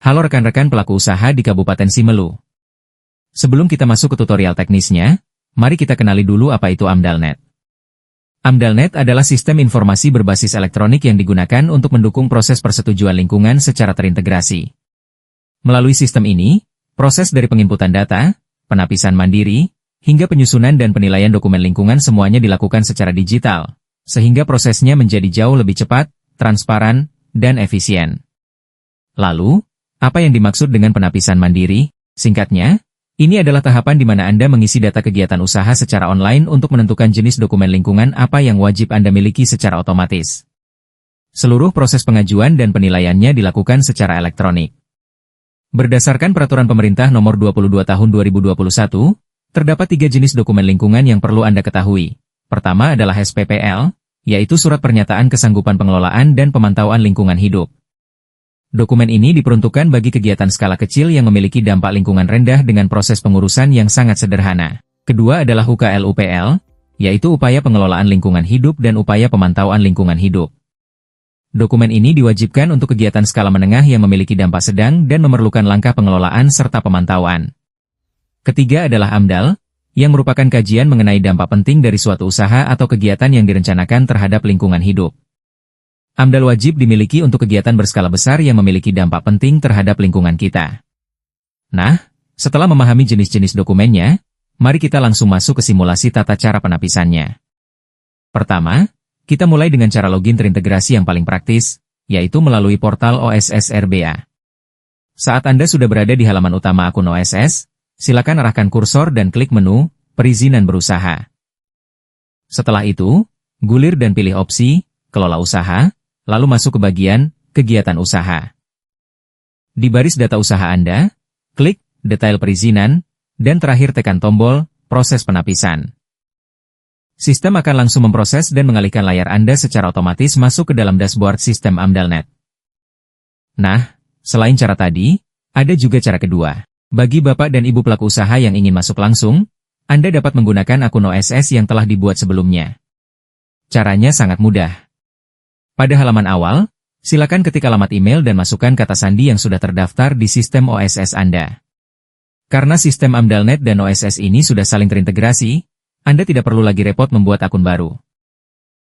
Halo rekan-rekan pelaku usaha di Kabupaten Simelu. Sebelum kita masuk ke tutorial teknisnya, mari kita kenali dulu apa itu AMDALNet. AMDALNet adalah sistem informasi berbasis elektronik yang digunakan untuk mendukung proses persetujuan lingkungan secara terintegrasi. Melalui sistem ini, proses dari penginputan data, penapisan mandiri, hingga penyusunan dan penilaian dokumen lingkungan semuanya dilakukan secara digital, sehingga prosesnya menjadi jauh lebih cepat, transparan, dan efisien. Lalu, apa yang dimaksud dengan penapisan mandiri? Singkatnya, ini adalah tahapan di mana Anda mengisi data kegiatan usaha secara online untuk menentukan jenis dokumen lingkungan apa yang wajib Anda miliki secara otomatis. Seluruh proses pengajuan dan penilaiannya dilakukan secara elektronik. Berdasarkan Peraturan Pemerintah Nomor 22 Tahun 2021, terdapat 3 jenis dokumen lingkungan yang perlu Anda ketahui. Pertama adalah SPPL, yaitu Surat Pernyataan Kesanggupan Pengelolaan dan Pemantauan Lingkungan Hidup. Dokumen ini diperuntukkan bagi kegiatan skala kecil yang memiliki dampak lingkungan rendah dengan proses pengurusan yang sangat sederhana. Kedua adalah UKL-UPL, yaitu Upaya Pengelolaan Lingkungan Hidup dan Upaya Pemantauan Lingkungan Hidup. Dokumen ini diwajibkan untuk kegiatan skala menengah yang memiliki dampak sedang dan memerlukan langkah pengelolaan serta pemantauan. Ketiga adalah AMDAL, yang merupakan kajian mengenai dampak penting dari suatu usaha atau kegiatan yang direncanakan terhadap lingkungan hidup. AMDAL wajib dimiliki untuk kegiatan berskala besar yang memiliki dampak penting terhadap lingkungan kita. Nah, setelah memahami jenis-jenis dokumennya, mari kita langsung masuk ke simulasi tata cara penapisannya. Pertama, kita mulai dengan cara login terintegrasi yang paling praktis, yaitu melalui portal OSS RBA. Saat Anda sudah berada di halaman utama akun OSS, silakan arahkan kursor dan klik menu Perizinan Berusaha. Setelah itu, gulir dan pilih opsi Kelola Usaha, lalu masuk ke bagian Kegiatan Usaha. Di baris data usaha Anda, klik Detail Perizinan, dan terakhir tekan tombol Proses Penapisan. Sistem akan langsung memproses dan mengalihkan layar Anda secara otomatis masuk ke dalam dashboard sistem AMDALNet. Nah, selain cara tadi, ada juga cara kedua. Bagi Bapak dan Ibu pelaku usaha yang ingin masuk langsung, Anda dapat menggunakan akun OSS yang telah dibuat sebelumnya. Caranya sangat mudah. Pada halaman awal, silakan ketik alamat email dan masukkan kata sandi yang sudah terdaftar di sistem OSS Anda. Karena sistem AMDALNet dan OSS ini sudah saling terintegrasi, Anda tidak perlu lagi repot membuat akun baru.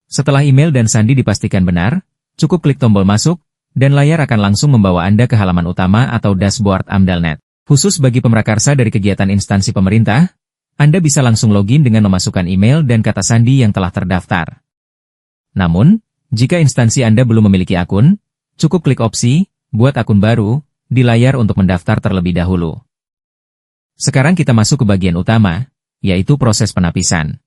Setelah email dan sandi dipastikan benar, cukup klik tombol masuk, dan layar akan langsung membawa Anda ke halaman utama atau dashboard AMDALNet. Khusus bagi pemrakarsa dari kegiatan instansi pemerintah, Anda bisa langsung login dengan memasukkan email dan kata sandi yang telah terdaftar. Namun, jika instansi Anda belum memiliki akun, cukup klik opsi Buat akun baru di layar untuk mendaftar terlebih dahulu. Sekarang kita masuk ke bagian utama, yaitu proses penapisan.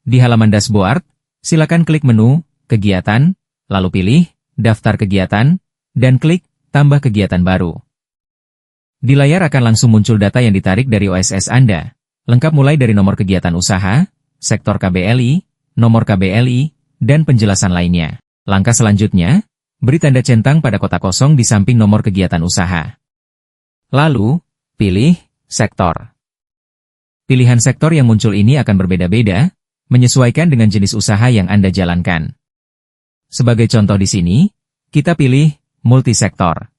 Di halaman dashboard, silakan klik menu Kegiatan, lalu pilih Daftar Kegiatan, dan klik Tambah Kegiatan Baru. Di layar akan langsung muncul data yang ditarik dari OSS Anda, lengkap mulai dari nomor kegiatan usaha, sektor KBLI, nomor KBLI, dan penjelasan lainnya. Langkah selanjutnya, beri tanda centang pada kotak kosong di samping nomor kegiatan usaha. Lalu, pilih sektor. Pilihan sektor yang muncul ini akan berbeda-beda, menyesuaikan dengan jenis usaha yang Anda jalankan. Sebagai contoh di sini, kita pilih multisektor.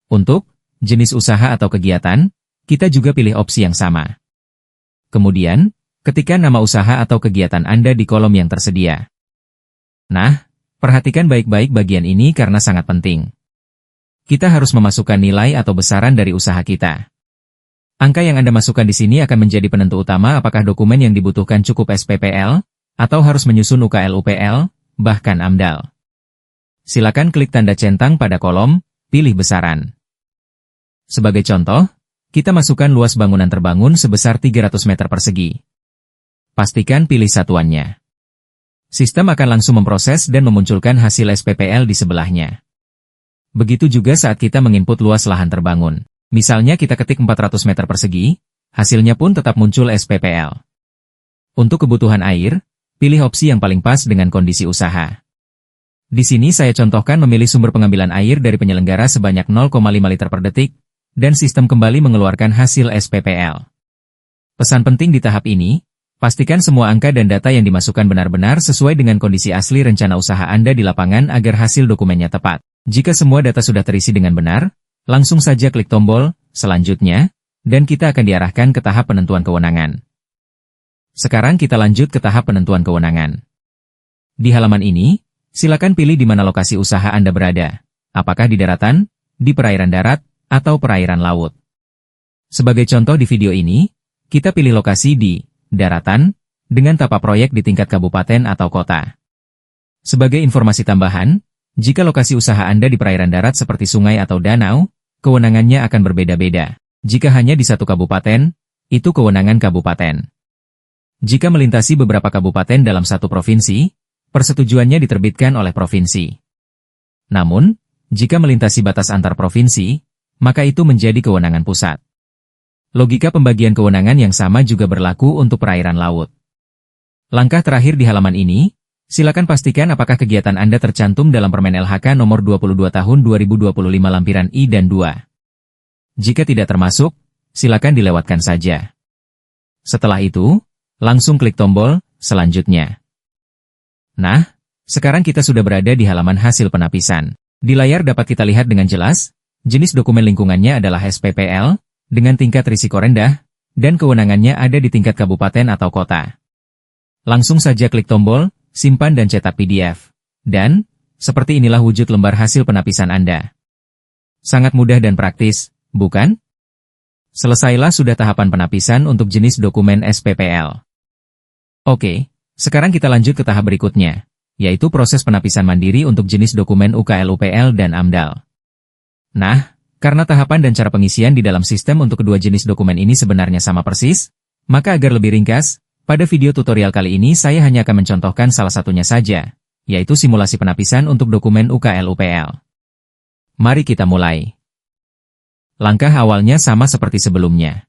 Untuk jenis usaha atau kegiatan, kita juga pilih opsi yang sama. Kemudian, ketikkan nama usaha atau kegiatan Anda di kolom yang tersedia. Nah, perhatikan baik-baik bagian ini karena sangat penting. Kita harus memasukkan nilai atau besaran dari usaha kita. Angka yang Anda masukkan di sini akan menjadi penentu utama apakah dokumen yang dibutuhkan cukup SPPL, atau harus menyusun UKL-UPL, bahkan AMDAL. Silakan klik tanda centang pada kolom, pilih besaran. Sebagai contoh, kita masukkan luas bangunan terbangun sebesar 300 meter persegi. Pastikan pilih satuannya. Sistem akan langsung memproses dan memunculkan hasil SPPL di sebelahnya. Begitu juga saat kita menginput luas lahan terbangun. Misalnya kita ketik 400 meter persegi, hasilnya pun tetap muncul SPPL. Untuk kebutuhan air, pilih opsi yang paling pas dengan kondisi usaha. Di sini saya contohkan memilih sumber pengambilan air dari penyelenggara sebanyak 0,5 liter per detik, dan sistem kembali mengeluarkan hasil SPPL. Pesan penting di tahap ini, pastikan semua angka dan data yang dimasukkan benar-benar sesuai dengan kondisi asli rencana usaha Anda di lapangan agar hasil dokumennya tepat. Jika semua data sudah terisi dengan benar, Langsung saja klik tombol selanjutnya, dan kita akan diarahkan ke tahap penentuan kewenangan. Sekarang kita lanjut ke tahap penentuan kewenangan. Di halaman ini, silakan pilih di mana lokasi usaha Anda berada. Apakah di daratan, di perairan darat, atau perairan laut. Sebagai contoh di video ini, kita pilih lokasi di daratan, dengan tapak proyek di tingkat kabupaten atau kota. Sebagai informasi tambahan, jika lokasi usaha Anda di perairan darat seperti sungai atau danau, kewenangannya akan berbeda-beda. Jika hanya di satu kabupaten, itu kewenangan kabupaten. Jika melintasi beberapa kabupaten dalam satu provinsi, persetujuannya diterbitkan oleh provinsi. Namun, jika melintasi batas antar provinsi, maka itu menjadi kewenangan pusat. Logika pembagian kewenangan yang sama juga berlaku untuk perairan laut. Langkah terakhir di halaman ini, silakan pastikan apakah kegiatan Anda tercantum dalam Permen LHK nomor 22 tahun 2025 lampiran I dan 2. Jika tidak termasuk, silakan dilewatkan saja. Setelah itu, langsung klik tombol selanjutnya. Nah, sekarang kita sudah berada di halaman hasil penapisan. Di layar dapat kita lihat dengan jelas, jenis dokumen lingkungannya adalah SPPL, dengan tingkat risiko rendah, dan kewenangannya ada di tingkat kabupaten atau kota. Langsung saja klik tombol, simpan dan cetak PDF. Dan, seperti inilah wujud lembar hasil penapisan Anda. Sangat mudah dan praktis, bukan? Selesailah sudah tahapan penapisan untuk jenis dokumen SPPL. Oke, sekarang kita lanjut ke tahap berikutnya, yaitu proses penapisan mandiri untuk jenis dokumen UKL-UPL dan AMDAL. Nah, karena tahapan dan cara pengisian di dalam sistem untuk kedua jenis dokumen ini sebenarnya sama persis, maka agar lebih ringkas, pada video tutorial kali ini saya hanya akan mencontohkan salah satunya saja, yaitu simulasi penapisan untuk dokumen UKL-UPL. Mari kita mulai. Langkah awalnya sama seperti sebelumnya.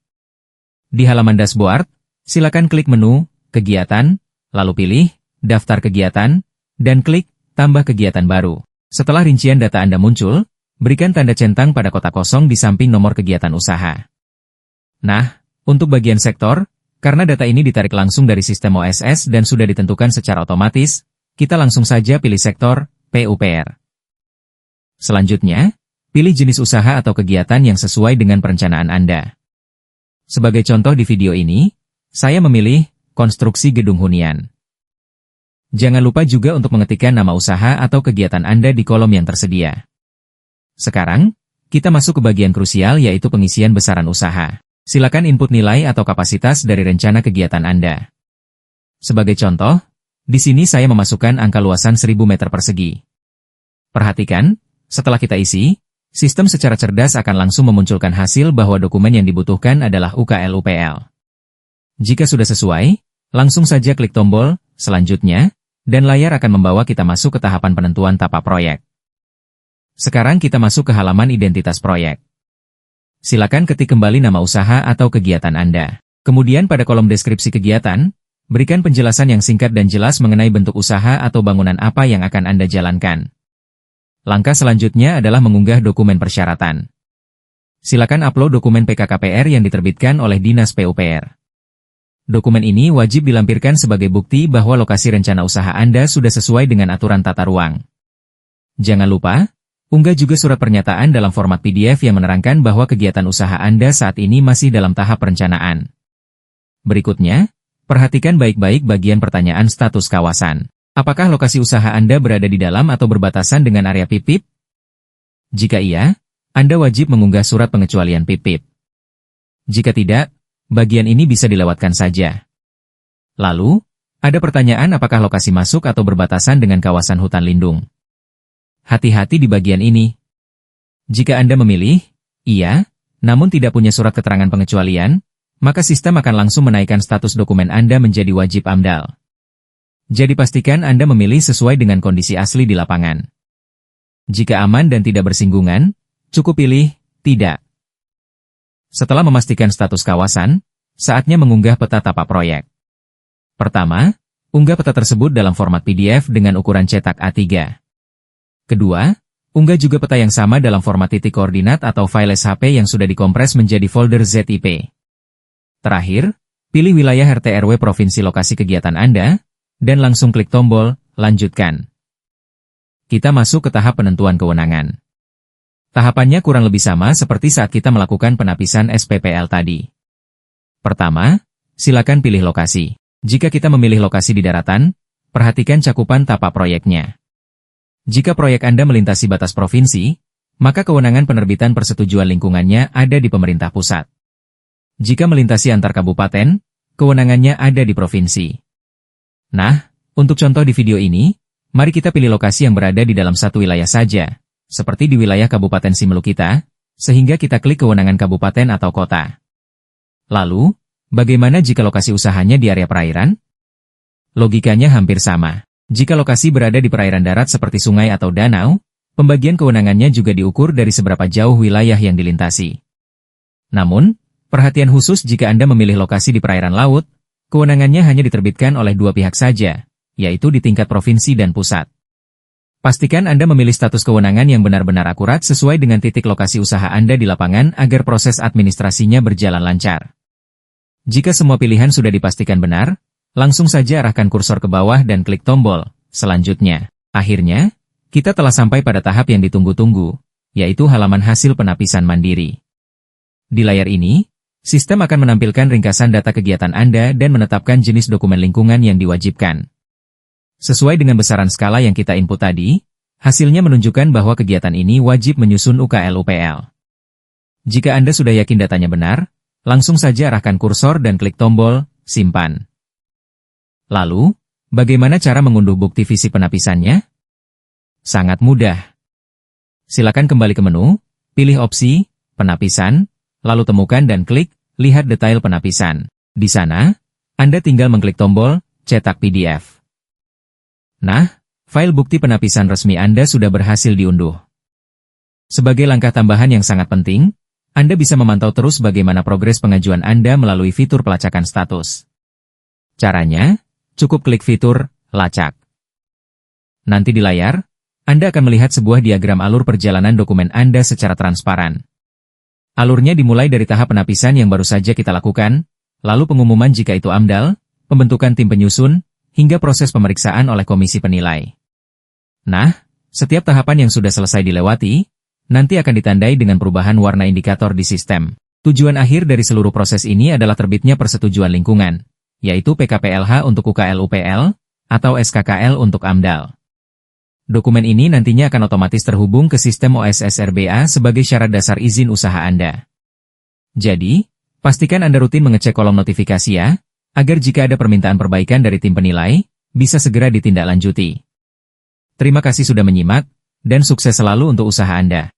Di halaman dashboard, silakan klik menu, kegiatan, lalu pilih, daftar kegiatan, dan klik, tambah kegiatan baru. Setelah rincian data Anda muncul, berikan tanda centang pada kotak kosong di samping nomor kegiatan usaha. Nah, untuk bagian sektor, karena data ini ditarik langsung dari sistem OSS dan sudah ditentukan secara otomatis, kita langsung saja pilih sektor, PUPR. Selanjutnya, pilih jenis usaha atau kegiatan yang sesuai dengan perencanaan Anda. Sebagai contoh di video ini, saya memilih, konstruksi gedung hunian. Jangan lupa juga untuk mengetikkan nama usaha atau kegiatan Anda di kolom yang tersedia. Sekarang, kita masuk ke bagian krusial yaitu pengisian besaran usaha. Silakan input nilai atau kapasitas dari rencana kegiatan Anda. Sebagai contoh, di sini saya memasukkan angka luasan 1000 meter persegi. Perhatikan, setelah kita isi, sistem secara cerdas akan langsung memunculkan hasil bahwa dokumen yang dibutuhkan adalah UKL-UPL. Jika sudah sesuai, langsung saja klik tombol selanjutnya, dan layar akan membawa kita masuk ke tahapan penentuan tapak proyek. Sekarang kita masuk ke halaman identitas proyek. Silakan ketik kembali nama usaha atau kegiatan Anda. Kemudian pada kolom deskripsi kegiatan, berikan penjelasan yang singkat dan jelas mengenai bentuk usaha atau bangunan apa yang akan Anda jalankan. Langkah selanjutnya adalah mengunggah dokumen persyaratan. Silakan upload dokumen PKKPR yang diterbitkan oleh Dinas PUPR. Dokumen ini wajib dilampirkan sebagai bukti bahwa lokasi rencana usaha Anda sudah sesuai dengan aturan tata ruang. Jangan lupa, unggah juga surat pernyataan dalam format PDF yang menerangkan bahwa kegiatan usaha Anda saat ini masih dalam tahap perencanaan. Berikutnya, perhatikan baik-baik bagian pertanyaan status kawasan. Apakah lokasi usaha Anda berada di dalam atau berbatasan dengan area PIP? Jika iya, Anda wajib mengunggah surat pengecualian PIP. Jika tidak, bagian ini bisa dilewatkan saja. Lalu, ada pertanyaan apakah lokasi masuk atau berbatasan dengan kawasan hutan lindung. Hati-hati di bagian ini. Jika Anda memilih, iya, namun tidak punya surat keterangan pengecualian, maka sistem akan langsung menaikkan status dokumen Anda menjadi wajib AMDAL. Jadi pastikan Anda memilih sesuai dengan kondisi asli di lapangan. Jika aman dan tidak bersinggungan, cukup pilih tidak. Setelah memastikan status kawasan, saatnya mengunggah peta tapak proyek. Pertama, unggah peta tersebut dalam format PDF dengan ukuran cetak A3. Kedua, unggah juga peta yang sama dalam format titik koordinat atau file SHP yang sudah dikompres menjadi folder ZIP. Terakhir, pilih wilayah RT/RW provinsi lokasi kegiatan Anda, dan langsung klik tombol, lanjutkan. Kita masuk ke tahap penentuan kewenangan. Tahapannya kurang lebih sama seperti saat kita melakukan penapisan SPPL tadi. Pertama, silakan pilih lokasi. Jika kita memilih lokasi di daratan, perhatikan cakupan tapak proyeknya. Jika proyek Anda melintasi batas provinsi, maka kewenangan penerbitan persetujuan lingkungannya ada di pemerintah pusat. Jika melintasi antar kabupaten, kewenangannya ada di provinsi. Nah, untuk contoh di video ini, mari kita pilih lokasi yang berada di dalam satu wilayah saja, seperti di wilayah Kabupaten Simelu kita, sehingga kita klik kewenangan kabupaten atau kota. Lalu, bagaimana jika lokasi usahanya di area perairan? Logikanya hampir sama. Jika lokasi berada di perairan darat seperti sungai atau danau, pembagian kewenangannya juga diukur dari seberapa jauh wilayah yang dilintasi. Namun, perhatian khusus jika Anda memilih lokasi di perairan laut, kewenangannya hanya diterbitkan oleh dua pihak saja, yaitu di tingkat provinsi dan pusat. Pastikan Anda memilih status kewenangan yang benar-benar akurat sesuai dengan titik lokasi usaha Anda di lapangan agar proses administrasinya berjalan lancar. Jika semua pilihan sudah dipastikan benar, langsung saja arahkan kursor ke bawah dan klik tombol selanjutnya. Akhirnya, kita telah sampai pada tahap yang ditunggu-tunggu, yaitu halaman hasil penapisan mandiri. Di layar ini, sistem akan menampilkan ringkasan data kegiatan Anda dan menetapkan jenis dokumen lingkungan yang diwajibkan. Sesuai dengan besaran skala yang kita input tadi, hasilnya menunjukkan bahwa kegiatan ini wajib menyusun UKL-UPL. Jika Anda sudah yakin datanya benar, langsung saja arahkan kursor dan klik tombol simpan. Lalu, bagaimana cara mengunduh bukti visi penapisannya? Sangat mudah. Silakan kembali ke menu, pilih opsi penapisan, lalu temukan dan klik lihat detail penapisan. Di sana, Anda tinggal mengklik tombol cetak PDF. Nah, file bukti penapisan resmi Anda sudah berhasil diunduh. Sebagai langkah tambahan yang sangat penting, Anda bisa memantau terus bagaimana progres pengajuan Anda melalui fitur pelacakan status. Caranya, cukup klik fitur lacak. Nanti di layar, Anda akan melihat sebuah diagram alur perjalanan dokumen Anda secara transparan. Alurnya dimulai dari tahap penapisan yang baru saja kita lakukan, lalu pengumuman jika itu AMDAL, pembentukan tim penyusun, hingga proses pemeriksaan oleh komisi penilai. Nah, setiap tahapan yang sudah selesai dilewati, nanti akan ditandai dengan perubahan warna indikator di sistem. Tujuan akhir dari seluruh proses ini adalah terbitnya persetujuan lingkungan, yaitu PKPLH untuk UKL-UPL, atau SKKL untuk AMDAL. Dokumen ini nantinya akan otomatis terhubung ke sistem OSS-RBA sebagai syarat dasar izin usaha Anda. Jadi, pastikan Anda rutin mengecek kolom notifikasi ya, agar jika ada permintaan perbaikan dari tim penilai, bisa segera ditindaklanjuti. Terima kasih sudah menyimak, dan sukses selalu untuk usaha Anda.